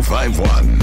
1051.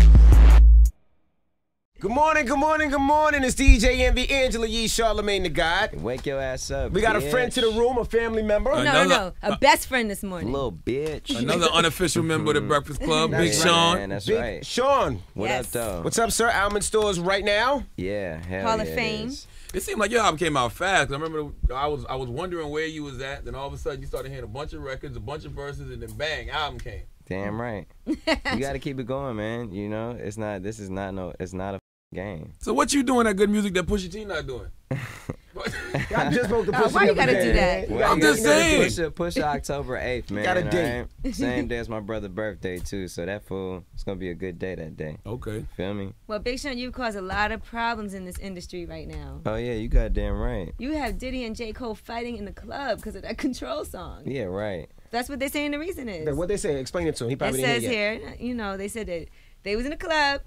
Good morning, good morning, good morning. It's DJ Envy, Angela Yee, Charlamagne the God. Wake your ass up. We got a friend to the room, a family member. No, a best friend this morning. Little bitch. Another unofficial member of the Breakfast Club, Big right, Sean. Man, that's Big right. Sean. What Yes. up, though? What's up, sir? Almond Stores right now. Yeah, hell Hall yeah, of it Fame. is. It seemed like your album came out fast. I remember I was wondering where you was at. Then all of a sudden you started hearing a bunch of records, a bunch of verses, and then bang, album came. Damn right. You got to keep it going, man. You know, it's not a game. So what you doing that good music that Pusha T not doing? I just spoke to Pusha. Why you gotta the other do day. that? Well, I'm just saying. Pusha October 8th, man. Got a date. Right? Same day as my brother's birthday, too. So that fool, it's going to be a good day that day. Okay. Feel me? Well, Big Sean, you've caused a lot of problems in this industry right now. Oh, yeah, you goddamn right. You have Diddy and J. Cole fighting in the club because of that Control song. Yeah, right. That's what they're saying the reason is. What they say? Explain it to him. He It probably says didn't hear yet. here, you know, they said that they was in the club,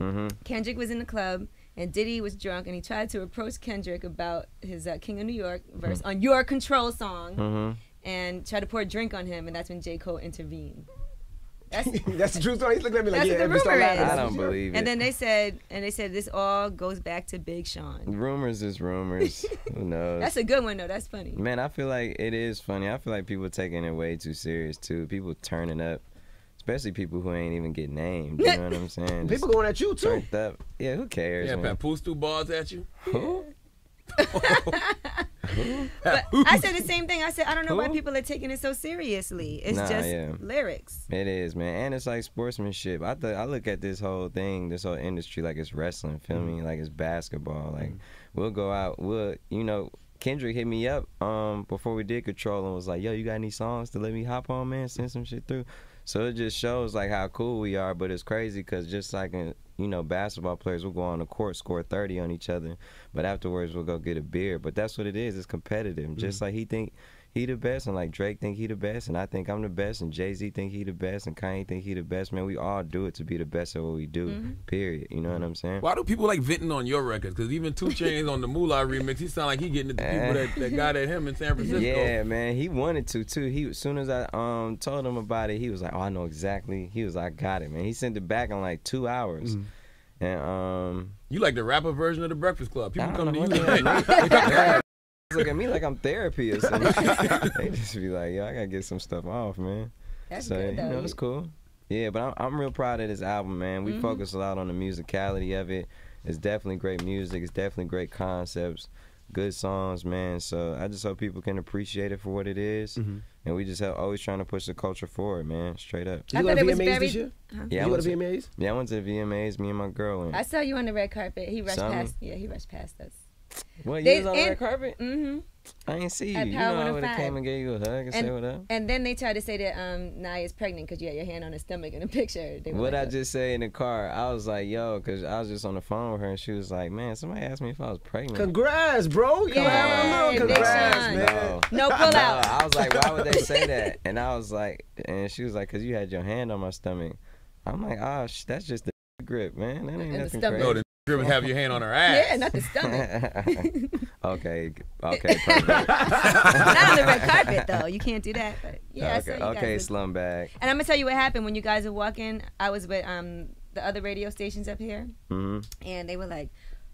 Mm-hmm. Kendrick was in the club, and Diddy was drunk, and he tried to approach Kendrick about his King of New York verse on your Control song, Mm-hmm. and tried to pour a drink on him, and that's when J. Cole intervened. That's, That's the true story. He's looking at me like, That's yeah, what the Envy, start rumor laughing. is. I don't believe it. and then they said this all goes back to Big Sean. Rumors is rumors. Who knows? That's a good one though. That's funny. Man, I feel like it is funny. I feel like people taking it way too serious, too. People turning up, especially people who ain't even get named. You know what I'm saying? Just People going at you, too. turned up. Yeah, who cares, Yeah, man? Papoose threw bars at you. Who? But I said the same thing. I said I don't know why Who? people are taking it so seriously. It's Nah, just yeah. lyrics. It is, man. And it's like sportsmanship. I look at this whole thing, this whole industry like it's wrestling, feel me? Like it's basketball. Like we'll go out, Kendrick hit me up before we did Control and was like, yo, you got any songs to let me hop on, man? Send some shit through. So it just shows like how cool we are, but it's crazy because just like basketball players will go on the court, score 30 on each other, but afterwards we'll go get a beer. But that's what it is. It's competitive. Just like he think he the best, and like Drake think he the best, and I think I'm the best, and Jay-Z think he the best, and Kanye think he the best. Man, we all do it to be the best at what we do, period. You know what I'm saying? Why do people like venting on your records? Because even 2 Chainz on the Moolah remix, he sound like he getting at the people that got at him in San Francisco. Yeah, man, he wanted to too. As soon as I told him about it, he was like, "Oh, I know exactly." He was like, "I got it, man." He sent it back in like 2 hours, and You like the rapper version of the Breakfast Club. People I come don't to you know like, what they look at me like I'm therapy or something. They just be like, "Yo, I gotta get some stuff off, man." That's So good though. it's cool. Yeah, but I'm real proud of this album, man. We focus a lot on the musicality of it. It's definitely great music. It's definitely great concepts, good songs, man. So I just hope people can appreciate it for what it is. And we just always trying to push the culture forward, man. Straight up. Did you go to VMAs this year? Huh? Yeah, Did you go to VMAs? Yeah, I went to the VMAs. Me and my girl went. I saw you on the red carpet. He rushed Saw me? past. Yeah, he rushed past us. What, They- you was on the and- red carpet? Mm-hmm. I ain't see you. At You Power know I would 105. have came and gave you a hug and say what up. And then they tried to say that Naya's pregnant because you had your hand on her stomach in a picture. They were What like, I just say in the car, I was like, yo, because I was just on the phone with her, and she was like, man, somebody asked me if I was pregnant. Congrats, bro. You Yeah, Big Congrats, Sean. No. No pull out. I was like, why would they say that? And I was like, and she was like, because you had your hand on my stomach. I'm like, that's just the grip, man. That ain't And the nothing stomach. no, crazy. the grip have your hand on her ass. Yeah, not the stomach. Okay, perfect. Not on the red carpet though. You can't do that. But yeah, I saw you okay, guys. slum bag. And I'm gonna tell you what happened when you guys were walking. I was with the other radio stations up here, and they were like,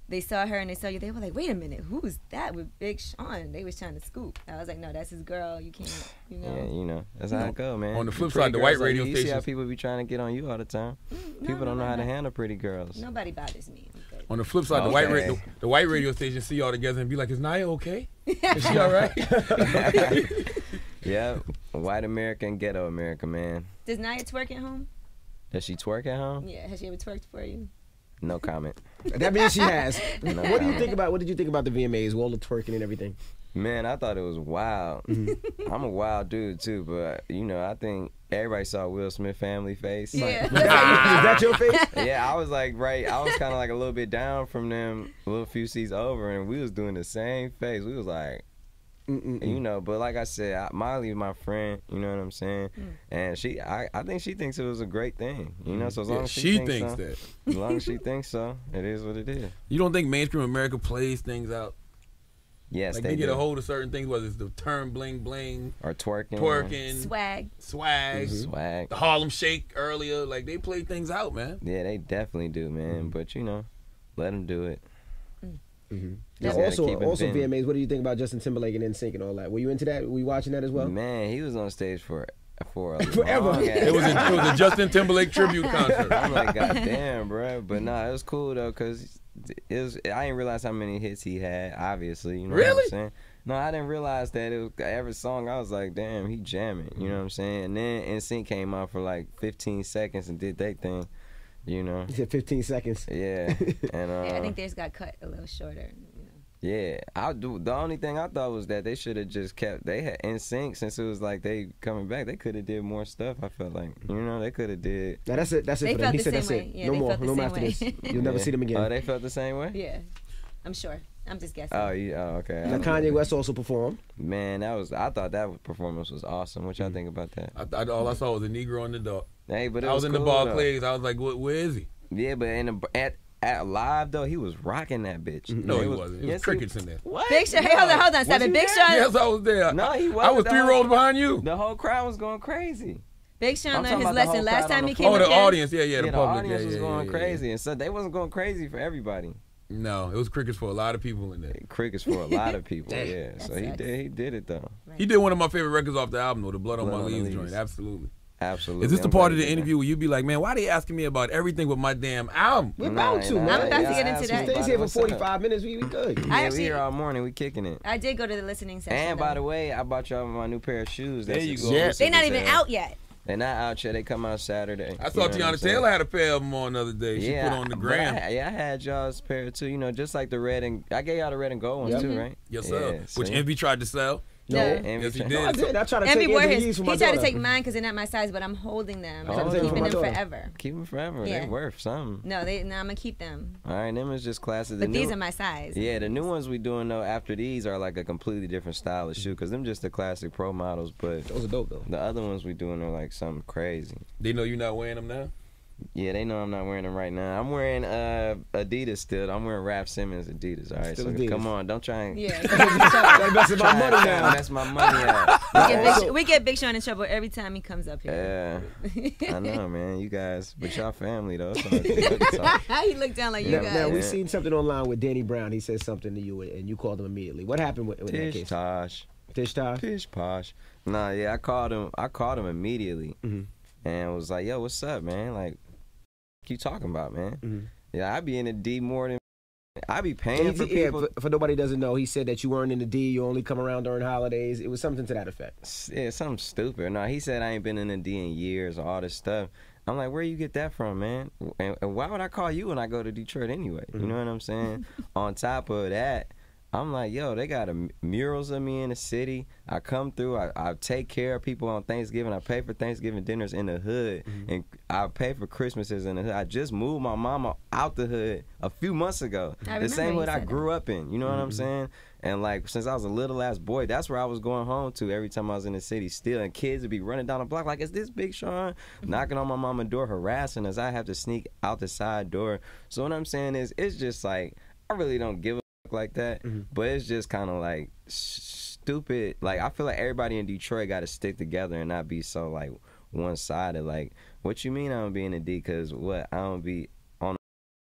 they saw her and they saw you. They were like, wait a minute, who's that with Big Sean? They was trying to scoop. I was like, no, that's his girl. You can't, you know. Yeah, you know, that's how it go, man. On the flip Pretty side, the white girls like radio you see how stations. people be trying to get on you all the time. People don't know how to handle pretty girls. Nobody bothers me. I'm good. On the flip side, Okay. the white radio station see y'all together and be like, is Naya okay? Is she all right? Yeah, white America and ghetto America, man. Does Naya twerk at home? Does she twerk at home? Yeah, has she ever twerked for you? No comment. That means she has. No What do you comment. think about? What did you think about the VMAs, all the twerking and everything? Man, I thought it was wild. I'm a wild dude too, but I think everybody saw Will Smith family face. Yeah. Is that your face? Yeah, I was like, I was kind of like a little bit down from them, a little few seats over, and we was doing the same face. We was like, but like I said, Miley is my friend, you know what I'm saying? And I think she thinks it was a great thing, so as long as she thinks so, that. as long as she thinks so, it is what it is. You don't think mainstream America plays things out? Yes, like they they get do. a hold of certain things, whether it's the term bling bling Or twerking. Swag. Swag. The Harlem Shake earlier. Like they play things out, man. Yeah, they definitely do, man. But you know, let them do it. Now, Just gotta keep it also bending. VMAs. What do you think about Justin Timberlake and NSYNC and all that? Were you into that? Were you watching that as well? Man, he was on stage for a Forever. long ass It was a Justin Timberlake tribute concert. I'm like, goddamn, bro. But nah, it was cool though, cause I didn't realize how many hits he had. Obviously, you know what I'm Really? saying? No, I didn't realize that it was every song. I was like, damn, he jamming. You know what I'm saying? And then NSYNC came out for like 15 seconds and did their thing. You know? He said 15 seconds. Yeah. And Yeah, I think theirs got cut a little shorter. You know. yeah, the only thing I thought was that they should have just kept. They had NSYNC since it was like they coming back. They could have did more stuff. I felt like they could have did. Now that's it. That's it They for them. felt He the said same that's way. it. Yeah, No they more. felt the No more same after way. this. You'll never see them again. Oh, they felt the same way. Yeah, I'm sure. I'm just guessing. Oh, yeah. Oh, okay. I Now don't know. Kanye West also performed. Man, I thought that performance was awesome. What y'all think about that? All I saw was a Negro on the dog. Hey, but it I was in the cool, Barclays. I was like, where is he? Yeah, but at live though, he was rocking that bitch. No, he wasn't. It was Yes, crickets in there. What? Big Sean. Hey, hold on. Stop Was it. he Big there? Sean. Yes, I was there. No, he I wasn't. was The 3 whole- rows behind you. The whole crowd was going crazy. Big Sean I'm learned talking his about the lesson. whole Last crowd time on he the came Oh, up the here. audience. Yeah, the Yeah, the public. audience yeah, was yeah, going yeah, crazy, and so they wasn't going crazy for everybody. No, it was crickets for a lot of people in there. Crickets for a lot of people. Yeah, so That he sucks. did it though. He did one of my favorite records off the album, though, the Blood on Blood My on the Leaves Leaves. joint. Absolutely. Absolutely. Is this the I'm part glad of the he did interview where you be like, man, why they asking me about everything with my damn album? We're about to, man. I'm about to get into He that. stays here for 45 minutes. We good. Yeah, I we actually- here all morning. We kicking it. I did go to the listening session. And by though. the way, I bought y'all my new pair of shoes. There you go. Yeah. They're not even out yet. They're not out yet. They come out Saturday. I saw Tiana Taylor had a pair of them on the other day. She put on the but gram. I had y'all's pair too. You know, just like the red and I gave y'all the red and gold ones too, right? Yes, sir. Yeah, Which see? Envy tried to sell. No. Envy Yes, he tried- did. I did. I tried to Envy take wore Angela his. Yee's for He my tried to daughter. take mine because they're not my size, but I'm holding them. Oh, I'm yeah. keeping them For my daughter. forever. Keep them forever. Yeah. They're worth something. No, I'm gonna keep them. All right, them is just classic. But these are my size. Yeah, the new ones we doing though after these are like a completely different style of shoe because them just the classic pro models, but Those are dope though. the other ones we doing are like something crazy. They know you're not wearing them now? Yeah, they know I'm not wearing them right now. I'm wearing Adidas still. I'm wearing Raf Simmons Adidas. All right, Still so Adidas. come on, don't try and Yeah. That messes my money try now. and mess my money up. we get Big Sean in trouble every time he comes up here. Yeah, I know, man. You guys, but y'all family though. It's all good. It's all- He looked down like you Now, guys. we seen something online with Danny Brown. He said something to you, and you called him immediately. What happened with that Tish case? Tosh. Tish Tosh? Pish posh. Nah, yeah, I called him immediately, and was like, "Yo, what's up, man? Like, what you talking about, man? Yeah, I be in the D more than I be paying for people. For nobody doesn't know, he said that you weren't in the D. You only come around during holidays. It was something to that effect. Yeah, something stupid. No, he said I ain't been in the D in years, all this stuff. I'm like, where you get that from, man? And why would I call you when I go to Detroit anyway? You know what I'm saying? On top of that, I'm like, yo, they got murals of me in the city. I come through. I take care of people on Thanksgiving. I pay for Thanksgiving dinners in the hood. And I pay for Christmases in the hood. I just moved my mama out the hood a few months ago. The same hood I grew up in. You know what I'm saying? And like, since I was a little ass boy, that's where I was going home to every time I was in the city still. And kids would be running down the block like, is this Big Sean? Knocking on my mama's door, harassing us. I have to sneak out the side door. So what I'm saying is, it's just like, I really don't give a like that, but it's just kind of like stupid. Like, I feel like everybody in Detroit got to stick together and not be so like one-sided. Like, what you mean I don't be in the D? Because what, I don't be on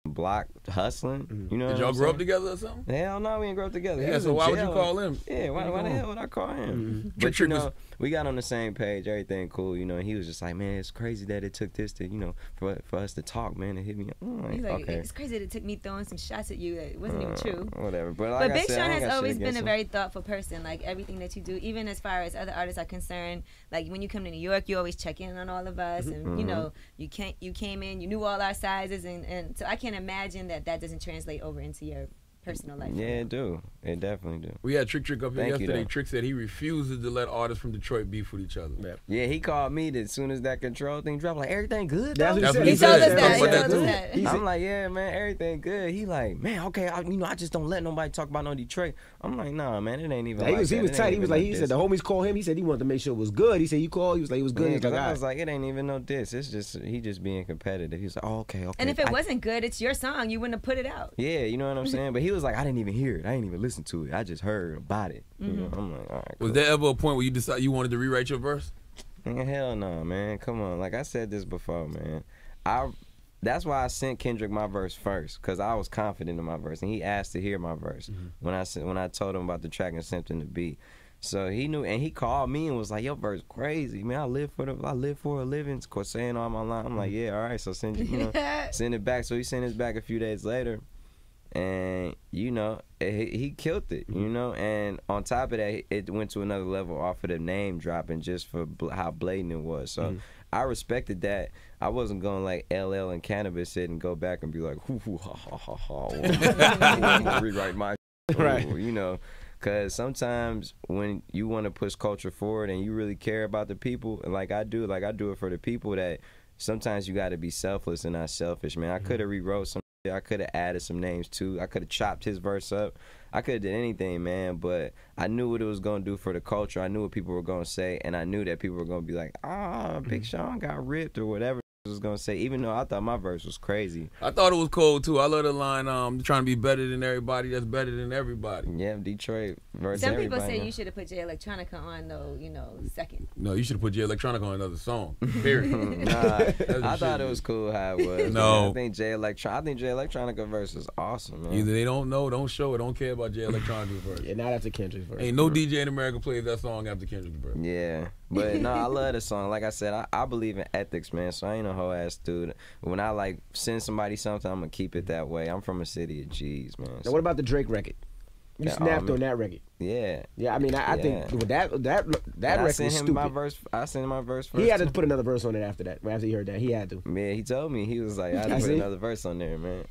a block hustling? You know? Did what y'all I'm grow up saying? together or something? Hell no, we didn't grow up together. He Yeah, was so in why would you jail. call him? Yeah, why the hell would I call him? But Trick you was- know, we got on the same page, everything cool, you know, and he was just like, man, it's crazy that it took this to, you know, for us to talk, man, and hit me up. I'm He's like, okay. it's crazy that it took me throwing some shots at you that wasn't even true. Whatever. But, But like Big I said, I Sean ain't has got shit always been against a him. very thoughtful person. Like, everything that you do, even as far as other artists are concerned, like when you come to New York, you always check in on all of us, and you know, you came in, you knew all our sizes, and so I can't imagine that doesn't translate over into your personal life. Yeah, it do. It definitely do. We had Trick up here Thank you, yesterday. though. Trick said he refuses to let artists from Detroit beef with each other. Yeah, he called me as soon as that control thing dropped. Like, everything good, though? That's what That's he said. what He he told us said. that. Talk He about told that us too. that. I'm like, yeah, man, everything good. He like, man, okay, I just don't let nobody talk about no Detroit. I'm like, nah, man, it ain't even He like was that. It tight. ain't He was even like, no he diss. said the homies called him. He said he wanted to make sure it was good. He said you called. He was like, it was good. Yeah, He was 'cause like, I all was right. like, it ain't even no diss. It's just he just being competitive. He was like, oh, okay. And if it wasn't good, it's your song. You wouldn't have put it out. Yeah, you know what I'm saying? But he was like, I didn't even hear it. I didn't even listen to it. I just heard about it. You know, I'm like, all right. Cool. Was there ever a point where you decided you wanted to rewrite your verse? Man, hell no, man. Come on. Like I said this before, man. That's why I sent Kendrick my verse first, because I was confident in my verse, and he asked to hear my verse when I told him about the track and sent him the beat. So he knew, and he called me and was like, "Your verse crazy, man. I live for a living." Of course, saying all my line. I'm like, "Yeah, all right." So send it back. So he sent it back a few days later, and he killed it. And on top of that, it went to another level off of the name dropping just for how blatant it was. So I respected that. I wasn't going like LL and Cannabis it and go back and be like, hoo, hoo, ha, ha, ha, ha. I'm gonna rewrite my right. Because sometimes when you want to push culture forward and you really care about the people, and like I do it for the people, that sometimes you got to be selfless and not selfish, man. I could have rewrote some shit. I could have added some names too. I could have chopped his verse up. I could have did anything, man, but I knew what it was going to do for the culture. I knew what people were going to say, and I knew that people were going to be like, Big Sean got ripped or whatever was going to say, even though I thought my verse was crazy. I thought it was cold too. I love the line, trying to be better than everybody that's better than everybody. Yeah, Detroit versus Some everybody. people say you should have put Jay Electronica on though, second. No, you should have put Jay Electronica on another song. Period. Nah, I thought it was cool how it was. No. Man. I think Jay Electronica verse is awesome, man. Either they don't know, don't show it, don't care about Jay Electronica's verse. Yeah, not after Kendrick's verse. Ain't no DJ in America plays that song after Kendrick's verse. Yeah. But no, I love the song. Like I said, I believe in ethics, man. So I ain't a whole ass dude. When I like send somebody something, I'm gonna keep it that way. I'm from a city of G's, man. Now what about the Drake record? You snapped on that record. Yeah. Yeah, I mean, I think that record was stupid. I sent him my verse first. He had to put another verse on it after that. After he heard that, he had to. Man, he told me. He was like, I had to put another verse on there, man.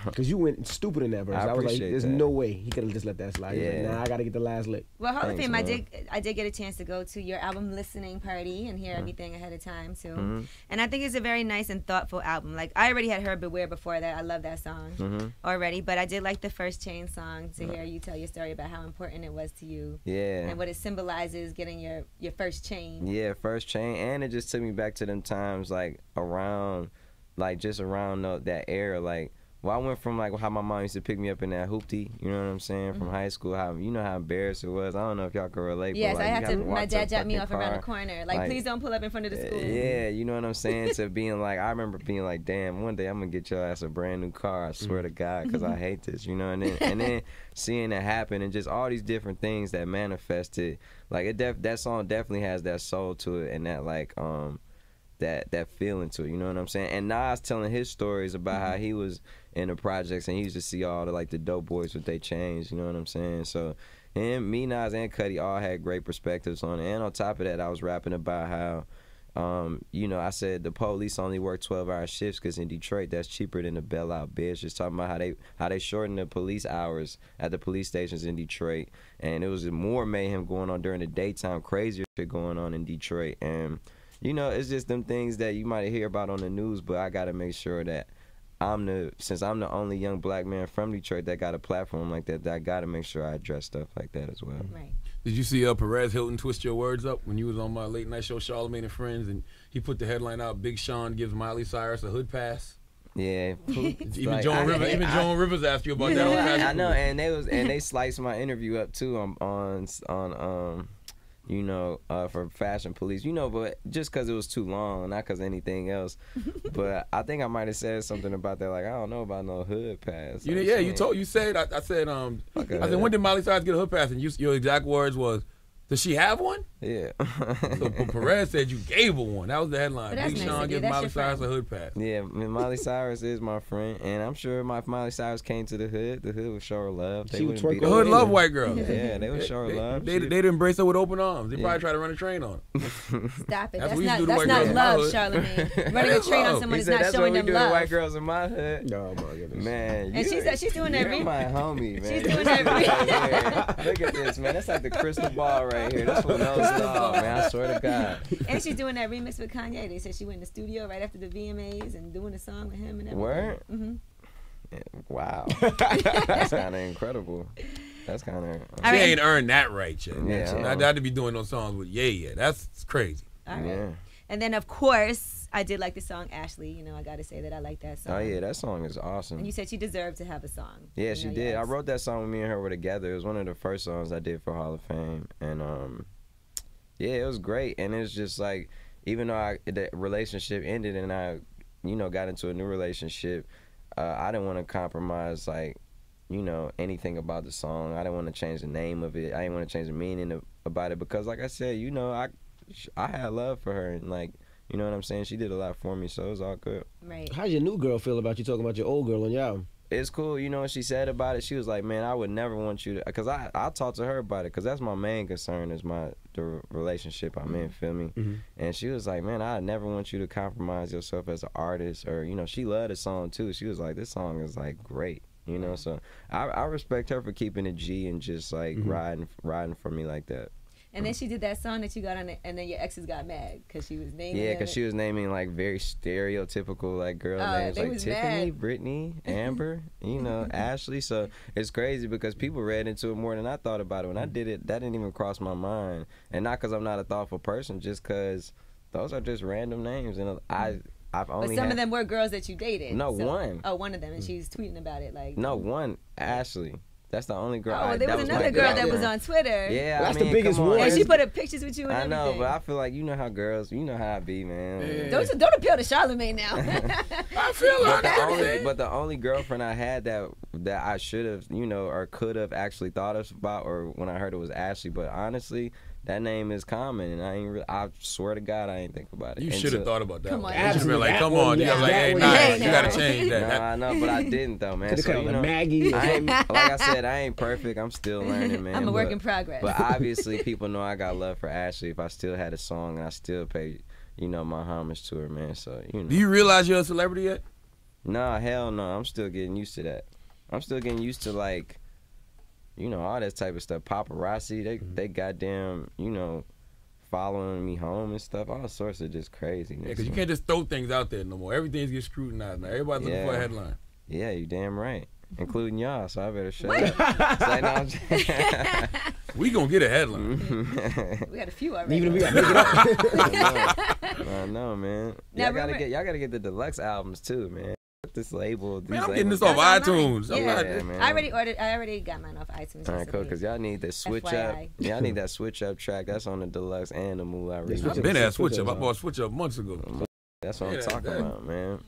Because you went stupid in that verse. I was like, there's no way he could have just let that slide. Yeah. Like, nah, I got to get the last lick. Well, Hall of Fame, I did get a chance to go to your album listening party and hear everything ahead of time, too. And I think it's a very nice and thoughtful album. Like, I already had heard Beware before that. I love that song already. But I did like the first Chain song to hear you tell your story about how important it was to you. Yeah. And what it symbolizes, getting your first chain. Yeah, first chain. And it just took me back to them times, like, around that era. Like, well, I went from, like, how my mom used to pick me up in that hoopty, you know what I'm saying, from high school. How embarrassed it was. I don't know if y'all can relate. Yes, but, like, I had to, my dad dropped me off around the corner. Like, please don't pull up in front of the school. Yeah, you know what I'm saying? To being like, I remember being like, damn, one day I'm going to get your ass a brand new car, I swear to God, because I hate this, you know? And then seeing it happen and just all these different things that manifested. Like, that song definitely has that soul to it and that, like, that feeling to it, you know what I'm saying? And Nas telling his stories about how he was in the projects and he used to see all the dope boys with their chains, you know what I'm saying? So him, me, Nas, and Cudi all had great perspectives on it. And on top of that, I was rapping about how I said the police only work 12-hour shifts because in Detroit that's cheaper than the bailout bitch. Just talking about how they shorten the police hours at the police stations in Detroit, and it was more mayhem going on during the daytime, crazier shit going on in Detroit. And it's just them things that you might hear about on the news, but I gotta make sure that since I'm the only young black man from Detroit that got a platform like that I gotta make sure I address stuff like that as well. Right. Did you see Perez Hilton twist your words up when you was on my late night show, Charlamagne and Friends, and he put the headline out, Big Sean gives Miley Cyrus a hood pass? Yeah. Even Joan Rivers asked you about that. I know, and they sliced my interview up too on for Fashion Police, but just because it was too long, not because anything else. But I think I might have said something about that, like, I don't know about no hood pass. I said, when did Miley Cyrus get a hood pass? And your exact words was, does she have one? Yeah. So Perez said you gave her one. That was the headline. Big nice Sean gives Miley Cyrus a hood pass. Yeah, Miley Cyrus is my friend, and I'm sure if Miley Cyrus came to the hood would show her love. She would twerk. The hood love white girls. Yeah, they would show her love. They'd embrace her with open arms. They probably try to run a train on her. Stop it. That's That's not love, Charlamagne. Running a train on someone is not showing them love. That's what we do to white girls in my hood. No, my goodness. Man, and she's doing that. You're my homie, man. She's doing that. Look at this, man. That's like the crystal ball right here. That's what knows love, man. I swear to God. And she's doing that remix with Kanye. They said she went in the studio right after the VMAs and doing a song with him and everything. Word? Mm-hmm. Yeah, wow. That's kind of incredible. That's kind of... She ain't earned that right yet. Yeah. Not to be doing those songs with Yeah. That's crazy. All right. Yeah. And then, of course, I did like the song Ashley. You know, I got to say that I like that song. Oh, yeah, that song is awesome. And you said she deserved to have a song. Yeah, she did. I wrote that song when me and her were together. It was one of the first songs I did for Hall of Fame. And, yeah, it was great. And it's just like, even though the relationship ended and I, you know, got into a new relationship, I didn't want to compromise, like, you know, anything about the song. I didn't want to change the name of it. I didn't want to change the meaning about it because, like I said, you know, I had love for her and, like, you know what I'm saying? She did a lot for me, so it was all good. Right. How's your new girl feel about you talking about your old girl on your album? It's cool. You know what she said about it? She was like, man, I would never want you to, because I talked to her about it, because that's my main concern is the relationship I'm in, feel me? And she was like, man, I never want you to compromise yourself as an artist, or, you know, she loved the song too. She was like, this song is like great, you know? So I respect her for keeping it G and just like riding for me like that. And then she did that song that you got on it, and then your exes got mad because she was naming. Yeah, because she was naming like very stereotypical like girl names like Tiffany, Brittany, Amber, you know, Ashley. So it's crazy because people read into it more than I thought about it. When I did it, that didn't even cross my mind. And not because I'm not a thoughtful person, just because those are just random names. And I've only. But some of them were girls that you dated. No, one. Oh, one of them, and she's tweeting about it like. No, one, Ashley. That's the only girl. Oh, there was another girl that was on Twitter. Yeah, well, that's the biggest one. And she put up pictures with you and everything. I know, but I feel like you know how girls, you know how I be, man. Yeah. Don't appeal to Charlamagne now. I feel like that. But the only girlfriend I had that I should have, you know, or could have actually thought about, or when I heard it was Ashley. But honestly, that name is common, and I swear to God, I ain't think about it. You should have thought about that. Come on, you should have been like, come on. You like, hey, nah, you gotta change that. No, I know, but I didn't though, man. So, you know, Maggie. Like I said, I ain't perfect. I'm still learning, man. I'm a work in progress. But obviously, people know I got love for Ashley. If I still had a song, and I still pay, you know, my homage to her, man. So you know. Do you realize you're a celebrity yet? Nah, hell no. I'm still getting used to that. I'm still getting used to like, you know, all that type of stuff. Paparazzi, they goddamn, you know, following me home and stuff. All sorts of just crazy. Yeah, because you can't just throw things out there no more. Everything gets scrutinized now. Everybody's looking for a headline. Yeah, you damn right. Including y'all, so I better shut up. Like, no, we gonna get a headline. We got a few already. Even if we got to pick it up. I know, man. Now, y'all gotta get the deluxe albums too, man. This label, man, I'm getting this off iTunes. Yeah, man. I already got mine off iTunes. All right, cool. Because y'all need the switch up. Y'all need that switch up track. That's on the deluxe and the Move Out Remix. I've been at switch up. I bought switch up months ago. That's what I'm talking about, man.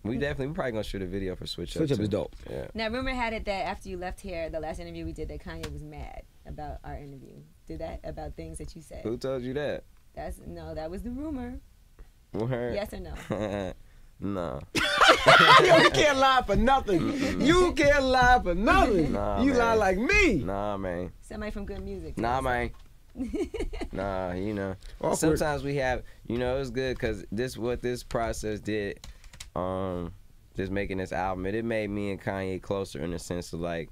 We probably gonna shoot a video for switch up. Switch up is dope. Yeah. Now, rumor had it that after you left here, the last interview we did, that Kanye was mad about our interview. Did that about things that you said? Who told you that? That was the rumor. Word? Yes or no? No. You can't lie for nothing. You can't lie for nothing. Nah, you man. lie like me. Nah, man. Somebody from Good Music. Nah, man. Nah, you know. Awkward. Sometimes we have, you know, it was good because what this process did, just making this album, it made me and Kanye closer in the sense of like,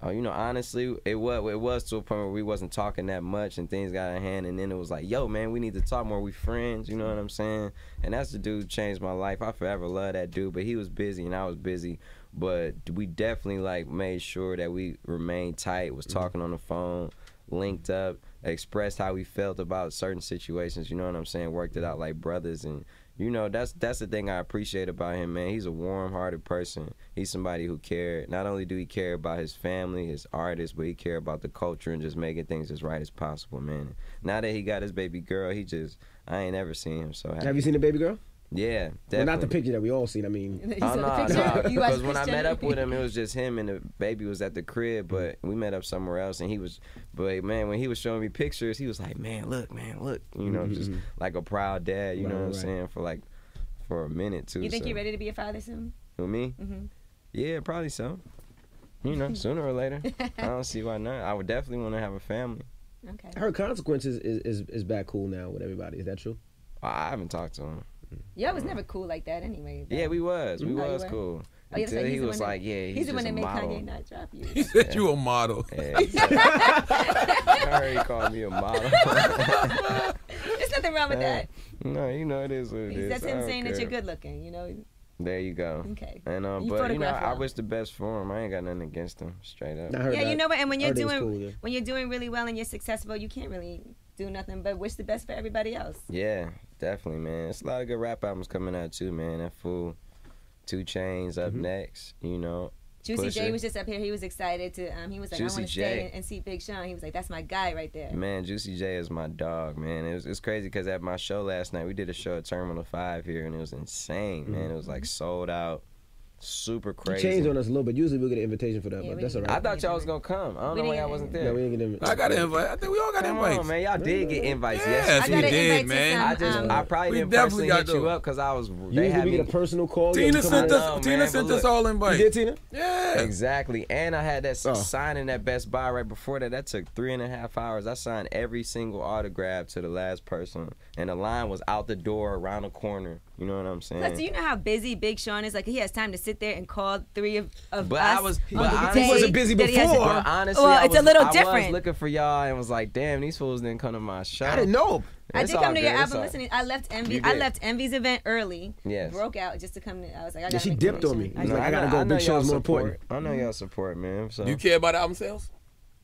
you know, honestly, it was to a point where we wasn't talking that much and things got out of hand, and then it was like, yo, man, we need to talk more. We friends, you know what I'm saying? And that's the dude who changed my life. I forever love that dude, but he was busy and I was busy. But we definitely like made sure that we remained tight, was talking on the phone, linked up, expressed how we felt about certain situations, you know what I'm saying? Worked it out like brothers. And you know, that's the thing I appreciate about him, man. He's a warm-hearted person. He's somebody who cared. Not only do he care about his family, his artists, but he care about the culture and just making things as right as possible, man. Now that he got his baby girl, I ain't ever seen him so happy. Have you seen the baby girl? Yeah, definitely. Well, not the picture that we all seen. I mean, no. Because when I met up with him, it was just him and the baby was at the crib, but we met up somewhere else, and but man, when he was showing me pictures, he was like, man, look, you know, just like a proud dad, you know what I'm saying, for a minute too. You think you're ready to be a father soon? With me? Mm-hmm. Yeah, probably so. You know, sooner or later. I don't see why not. I would definitely want to have a family. Okay. I heard Consequences is back cool now with everybody. Is that true? I haven't talked to him. Y'all was never cool like that anyway. Yeah, we was cool. Oh, yeah, until he was like, yeah, he's the one that made model. Kanye not drop you. He said you a model. Yeah, I heard he called me a model. There's nothing wrong with that. No, you know it is what it is. That's him saying that you're good looking, you know. There you go. Okay. And but you know, I wish the best for him. I ain't got nothing against him, straight up. Yeah, you know what? And when you're doing really well and you're successful, you can't really do nothing but wish the best for everybody else. Yeah, definitely, man. There's a lot of good rap albums coming out too, man. That fool, 2 Chainz up next, you know. Juicy Pusha. J was just up here. He was excited to. He was like, Juicy I want to stay and see Big Sean. He was like, that's my guy right there. Man, Juicy J is my dog, man. It's crazy because at my show last night, we did a show at Terminal 5 here, and it was insane, man. It was like sold out. Super crazy. You changed on us a little bit. Usually we'll get an invitation for that, Yeah, but that's all right. I thought y'all was gonna come. I don't know why y'all wasn't there. No, we didn't get an invite. I got an invite. I think we all got invites. Come on, man. Y'all did get invites. Yes, Yes, we I got an did, invite to man. some, I probably We didn't definitely personally got hit you those. up because I was. They Usually had we me. get a personal call. Tina sent us. man, Tina but sent look. us all invites. You did, Tina? Yeah. Exactly, and I had that signing at Best Buy right before that. That took 3.5 hours. I signed every single autograph to the last person, and the line was out the door, around the corner. You know what I'm saying? Plus, do you know how busy Big Sean is? Like, he has time to sit there and call 3 of But us. I was- on but the honestly- day He wasn't busy that he has to before. do. But honestly, Well, I it's was, a little I was different. looking for y'all and was like, damn, these fools didn't come to my show. I didn't know. I It's did all come to your good. It's album all- listening. I left Envy. You I did. left Envy's event early. Yes. Broke out just to come to. I was like, I Yeah, gotta she make dipped the on me. connection. He's No, like, I gotta go. know Big Show's y'all more important. support. I know y'all support, man. So Do you care about album sales?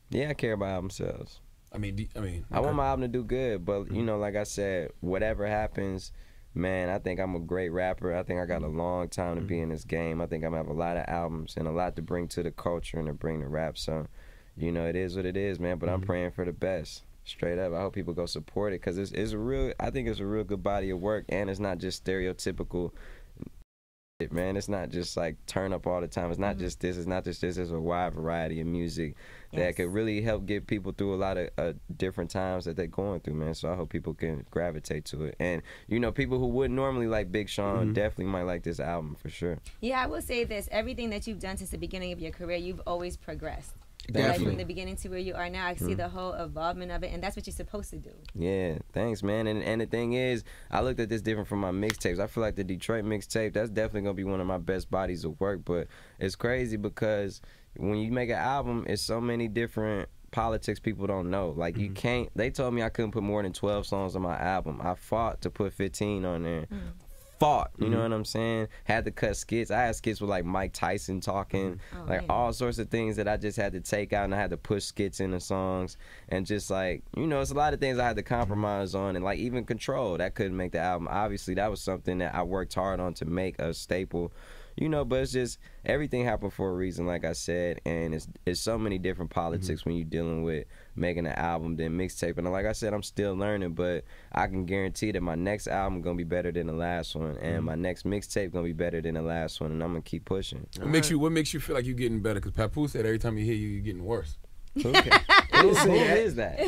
yeah, I care about album sales. I mean, I want my album to do good, but you know, like I said, whatever happens, man, I think I'm a great rapper. I think I got a long time to be in this game. I think I'm gonna have a lot of albums and a lot to bring to the culture and to bring to rap. So, you know, it is what it is, man. But I'm praying for the best. Straight up, I hope people go support it because it's a real. I think it's a real good body of work, and it's not just stereotypical. Man, it's not just like turn up all the time. It's not just this. It's not just this. There's a wide variety of music that could really help get people through a lot of different times that they're going through, man. So I hope people can gravitate to it. And, you know, people who wouldn't normally like Big Sean definitely might like this album for sure. Yeah, I will say this. Everything that you've done since the beginning of your career, you've always progressed. Definitely. Like from the beginning to where you are now, I see the whole involvement of it, and that's what you're supposed to do. Yeah, thanks, man. And the thing is, I looked at this different from my mixtapes. I feel like the Detroit mixtape, that's definitely going to be one of my best bodies of work. But it's crazy because when you make an album, it's so many different politics people don't know. Like, you can't, they told me I couldn't put more than 12 songs on my album. I fought to put 15 on there. Fought, you know what I'm saying? Had to cut skits. I had skits with like Mike Tyson talking, like all sorts of things that I just had to take out, and I had to push skits into songs, and just like, you know, it's a lot of things I had to compromise on, and like even Control, that couldn't make the album. Obviously, that was something that I worked hard on to make a staple. You know, but it's just, everything happened for a reason, like I said, and it's so many different politics when you're dealing with making an album than mixtape. And like I said, I'm still learning, but I can guarantee that my next album gonna be better than the last one, and my next mixtape gonna be better than the last one, and I'm gonna keep pushing. What makes you feel like you're getting better? Because Papoose said every time you hear you, you're getting worse. Who is that?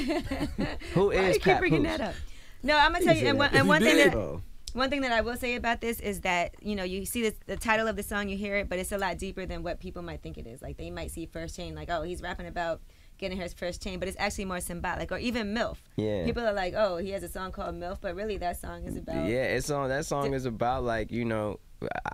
Who Why is do you keep Pat bringing Poose? that up? No, I'm gonna tell you, and one thing did. that. One thing that I will say about this is that, you know, you see the title of the song, you hear it, but it's a lot deeper than what people might think it is. Like, they might see First Chain, like, oh, he's rapping about getting her first chain, but it's actually more symbolic. Or even MILF. Yeah. People are like, oh, he has a song called MILF, but really that song is about... Yeah, that song is about, like, you know,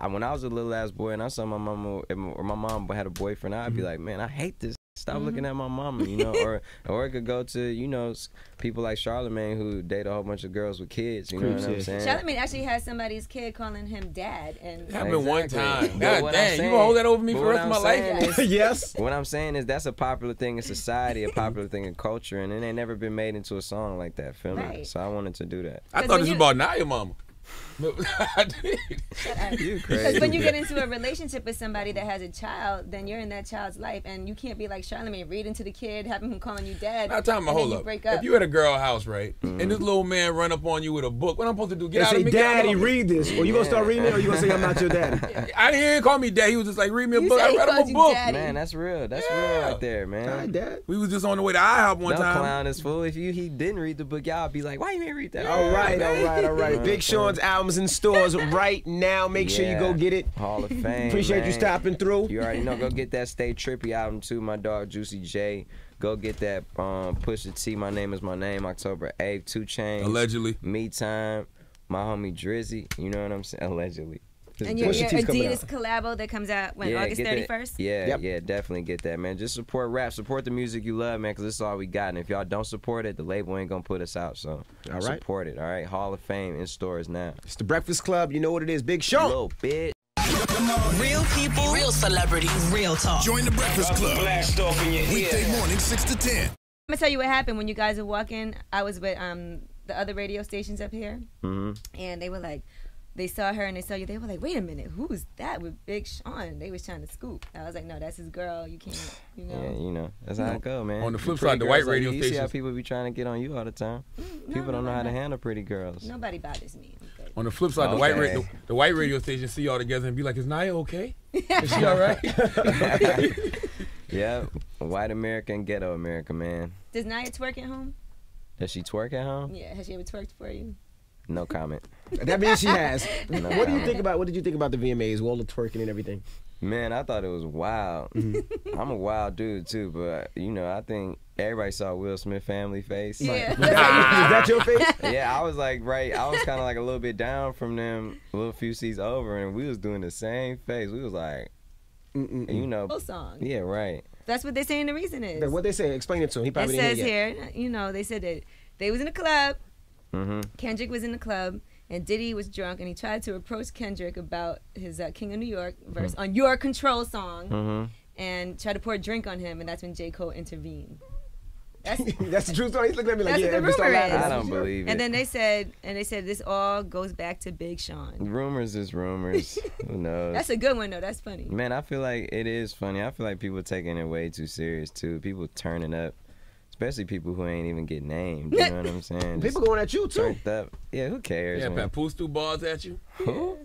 when I was a little ass boy and I saw my mama or my mom had a boyfriend, I'd be like, man, I hate this. Stop looking at my mama, you know, or it could go to, you know, people like Charlamagne who date a whole bunch of girls with kids, you know what I'm saying? Charlamagne actually has somebody's kid calling him dad. And It happened one time. But God what damn, I'm you saying- gonna hold that over me but for the what rest of I'm my saying life? is- Yes. What I'm saying is that's a popular thing in society, a popular thing in culture, and it ain't never been made into a song like that, feel me? Right. So I wanted to do that. I thought this was about Naya Mama. I did. You Because crazy. when you get into a relationship with somebody that has a child, then you're in that child's life, and you can't be like Charlamagne, reading to the kid, having him calling you dad. Now, time and to then hold you up. break up. If you at a girl house, right, and this little man run up on you with a book, what I'm supposed to do? Get They out say, of me, get out Daddy, of me. read this. Or you gonna start reading it, or you gonna say, I'm not your daddy? I didn't hear him call me dad. He was just like, read me a You book. said I he read him called a you book. daddy. Man, that's real. That's real Yeah. right there, man. Hi, Dad. We was just on the way to IHOP one No time. clown is fool. If he didn't read the book, y'all be like, why you didn't read that? All right. Big Sean's albums in stores right now. Make sure you go get it. Hall of Fame. Appreciate man. you stopping through. You already know. Go get that Stay Trippy album too. My dog Juicy J. Go get that Pusha T. My Name Is My Name. October 8th. 2 Chainz. Allegedly. Me Time. My homie Drizzy. You know what I'm saying? Allegedly. And your Pusha T's coming Adidas collabo that comes out when August get 31st? that. Yeah, definitely get that, man. Just support rap, support the music you love, man, because this is all we got. And if y'all don't support it, the label ain't gonna put us out. So support it, all right? Hall of Fame in stores now. It's the Breakfast Club. You know what it is. Big Sean. Little bitch. Real people, real celebrities, real talk. Join the Breakfast Club. Blast off in your ear. Weekday morning, 6 to 10. I'm gonna tell you what happened when you guys were walking. I was with the other radio stations up here, and they were like, they saw her and they saw you. They were like, wait a minute, who's that with Big Sean? They was trying to scoop. I was like, no, that's his girl. You can't, you know. Yeah, you know, that's how it go, man. On the flip side, the white radio you stations. see how people be trying to get on you all the time. People don't know how to handle pretty girls. Nobody bothers me. Okay. On the flip side, the white radio stations see y'all together and be like, is Naya okay? Is she all right? Yeah, white America and ghetto America, man. Does Naya twerk at home? Does she twerk at home? Yeah, has she ever twerked for you? No comment. That means she has. No What comment. do you think about? What did you think about the VMAs, all the twerking and everything? Man, I thought it was wild. I'm a wild dude too, but you know, I think everybody saw Will Smith family face. Yeah. Is that your face? Yeah, I was like, I was kind of like a little bit down from them, a little few seats over, and we was doing the same face. We was like, you know, Whole song. yeah, right. That's what they're saying the reason is. What they say? Explain it to him. He It probably says didn't hear it here, you know, they said that they was in a club. Kendrick was in the club, and Diddy was drunk, and he tried to approach Kendrick about his King of New York verse on Your Control song, and tried to pour a drink on him, and that's when J. Cole intervened. That's the true story. He's looking at me like, That's yeah, what the start rumor laughing. is. I don't believe it. And then they said this all goes back to Big Sean. Rumors is rumors. Who knows? That's a good one though. That's funny. Man, I feel like it is funny. I feel like people taking it way too serious too. People turning up, especially people who ain't even get named. You know what I'm saying? People going at you too. Turned up. Yeah, who cares? Yeah, man? Papoose threw bars at you. Who?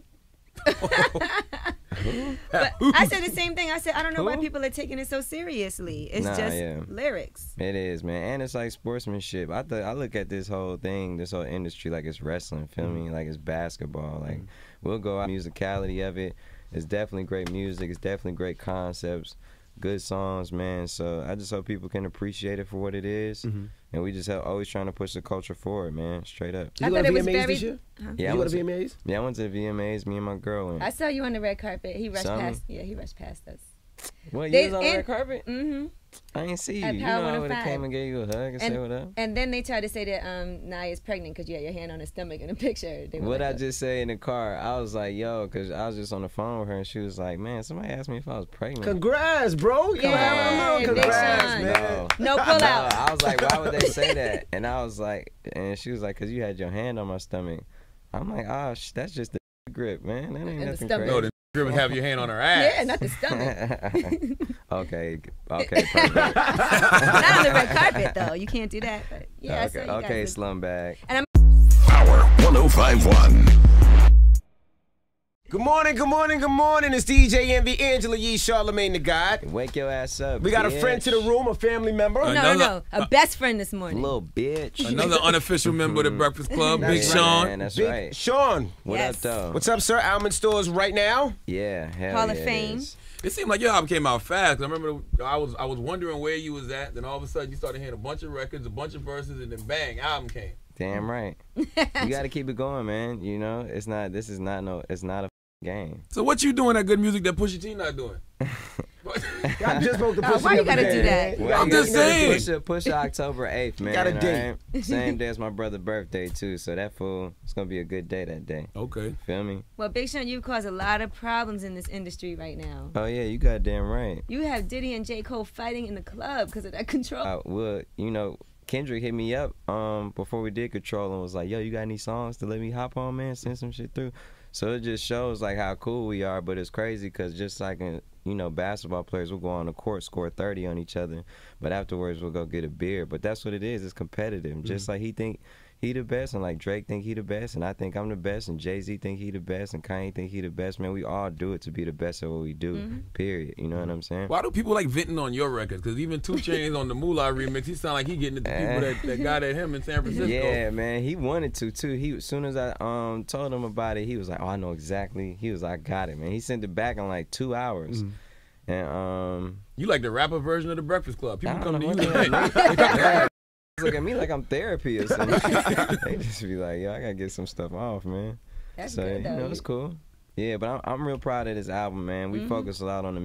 But I said the same thing. I said I don't know why people are taking it so seriously. It's just lyrics. It is, man, and it's like sportsmanship. I look at this whole thing, this whole industry, like it's wrestling. Feel me? Like it's basketball. Like we'll go out, musicality of it. It's definitely great music. It's definitely great concepts, good songs, man. So I just hope people can appreciate it for what it is. And we just always trying to push the culture forward, man. Straight up. You go to VMAs this year? Yeah, you go to VMAs? Yeah, I went to the VMAs. Me and my girl went. I saw you on the red carpet. He rushed past. Yeah, he rushed past us. What, you was on the red carpet? Mm-hmm. I ain't see you. At You know Power I would 105. have came and gave you a hug and say what up. And then they tried to say that Naya's pregnant because you had your hand on her stomach in a picture. What I just say in the car, I was like, yo, because I was just on the phone with her and she was like, man, somebody asked me if I was pregnant. Congrats, bro. Yeah, Congrats, man. No pull out. I was like, why would they say that? And I was like, and she was like, because you had your hand on my stomach. I'm like, oh, that's just the grip, man. That ain't nothing crazy. No, the grip is have your hand on her ass. Yeah, not the stomach. Okay, perfect. Not on the red carpet, though. You can't do that. But yeah, Okay, slum bag. And I'm Power 105.1. Good morning, good morning, good morning. It's DJ Envy, Angela Yee, Charlamagne the God. Wake your ass up. We got a friend to the room, a family member. No, a best friend this morning. Little bitch. Another unofficial member of the Breakfast Club, Big Sean. Man, that's Big right. Sean. What up, though? What's up, sir? Almond Stores right now? Yeah, hell Hall yeah, of Fame. it is. It seemed like your album came out fast. I remember I was wondering where you was at. Then all of a sudden you started hearing a bunch of records, a bunch of verses, and then bang, album came. Damn right. You got to keep it going, man. You know, it's not a game. So what you doing that good music that Pusha T not doing? I just spoke to Pusha. Why you gotta do that? I'm just saying. Pusha October 8th, man. Got a date. Right? Same day as my brother's birthday, too. So that fool, it's going to be a good day that day. Okay. Feel me? Well, Big Sean, you've caused a lot of problems in this industry right now. Oh, yeah, you got damn right. You have Diddy and J. Cole fighting in the club because of that control. Well, you know, Kendrick hit me up before we did Control and was like, yo, you got any songs to let me hop on, man? Send some shit through. So it just shows like how cool we are, but it's crazy because just like in, you know, basketball players will go on the court, score 30 on each other, but afterwards we'll go get a beer. But that's what it is. It's competitive. Just like he think he the best, and like Drake think he the best, and I think I'm the best, and Jay-Z think he the best, and Kanye think he the best. Man, we all do it to be the best at what we do, period. You know what I'm saying? Why do people like venting on your records? Because even 2 Chainz on the Moolah remix, he sound like he getting it to people that got at him in San Francisco. Yeah, man, he wanted to too. He as soon as I told him about it, he was like, "Oh, I know exactly." He was like, "I got it, man." He sent it back in like 2 hours. And you like the rapper version of the Breakfast Club. People come to you. They look at me like I'm therapy or something. They just be like, "Yo, I gotta get some stuff off, man." That's so good, though. you know, it's cool. Yeah, but I'm real proud of this album, man. We focus a lot on the